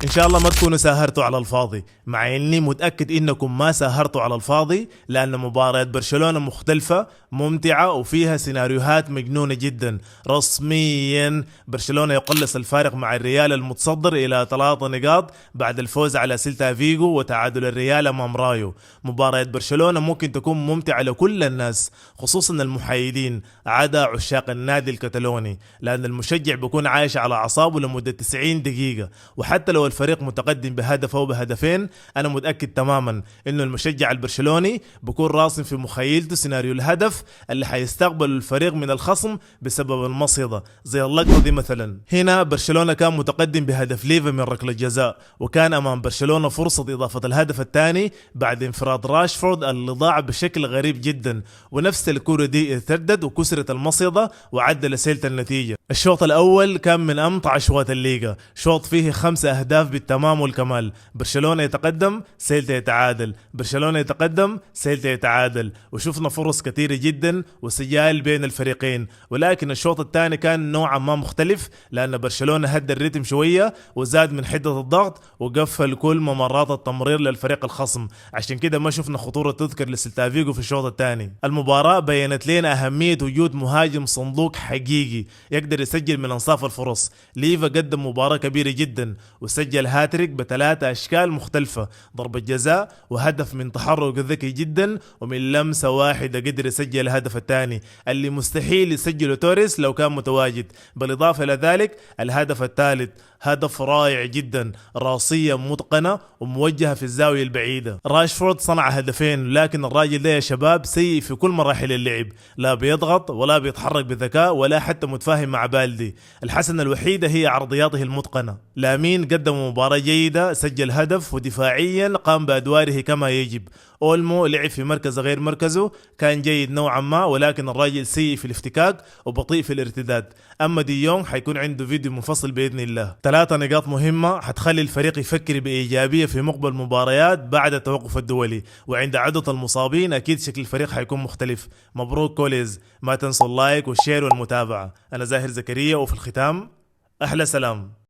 ان شاء الله ما تكونوا ساهرتوا على الفاضي، مع اني متاكد انكم ما ساهرتوا على الفاضي، لان مباريات برشلونه مختلفه ممتعه وفيها سيناريوهات مجنونه جدا. رسميا برشلونه يقلص الفارق مع الريال المتصدر الى 3 نقاط بعد الفوز على سيلتا فيجو وتعادل الريال امام رايو. مباريات برشلونه ممكن تكون ممتعه لكل الناس، خصوصا المحايدين عدا عشاق النادي الكتالوني، لان المشجع بيكون عايش على اعصابه لمده 90 دقيقه. وحتى لو الفريق متقدم بهدف او بهدفين، انا متاكد تماما انه المشجع البرشلوني بيكون راسم في مخيلته سيناريو الهدف اللي حيستقبل الفريق من الخصم بسبب المصيدة. زي اللقطة دي مثلا، هنا برشلونة كان متقدم بهدف ليفا من ركلة جزاء، وكان امام برشلونة فرصة اضافة الهدف الثاني بعد انفراد راشفورد اللي ضاع بشكل غريب جدا، ونفس الكرة دي ارتدت وكسرت المصيدة وعدل سيلتا النتيجة. الشوط الاول كان من امتع اشواط الليغا، شوط فيه 5 اهداف بالتمام والكمال. برشلونة يتقدم، سيلتا يتعادل، برشلونة يتقدم، سيلتا يتعادل، وشفنا فرص كثيرة جدا وسجال بين الفريقين. ولكن الشوط الثاني كان نوعا ما مختلف، لان برشلونة هدى الريتم شوية وزاد من حدة الضغط وقفل كل ممرات التمرير للفريق الخصم، عشان كده ما شفنا خطورة تذكر لسيلتا فيجو في الشوط الثاني. المباراة بينت لنا اهمية وجود مهاجم صندوق حقيقي يقدر يسجل من انصاف الفرص. ليفا قدم مباراة كبيرة جدا وسجل هاتريك ب3 اشكال مختلفة، ضربة جزاء وهدف من تحرك ذكي جدا، ومن لمسة واحدة قدر يسجل الهدف الثاني اللي مستحيل يسجله توريس لو كان متواجد. بالاضافة الى ذلك الهدف الثالث هدف رائع جدا، راسية متقنة وموجهة في الزاوية البعيدة. راشفورد صنع هدفين، لكن الراجل ده يا شباب سيء في كل مراحل اللعب، لا بيضغط ولا بيتحرك بذكاء ولا حتى متفاهم مع بالدي. الحسنة الوحيدة هي عرضياته المتقنة. لامين قدم مباراة جيدة، سجل هدف ودفاعيا قام بأدواره كما يجب. أولمو لعب في مركز غير مركزه، كان جيد نوعا ما، ولكن الراجل سيء في الافتكاك وبطيء في الارتداد. أما دي يونغ حيكون عنده فيديو منفصل بإذن الله. 3 نقاط مهمة حتخلي الفريق يفكر بإيجابية في مقبل مباريات بعد التوقف الدولي، وعند عدد المصابين أكيد شكل الفريق حيكون مختلف. مبروك كوليز، ما تنسوا اللايك والشير والمتابعة. أنا زاهر زكريا، وفي الختام أحلى سلام.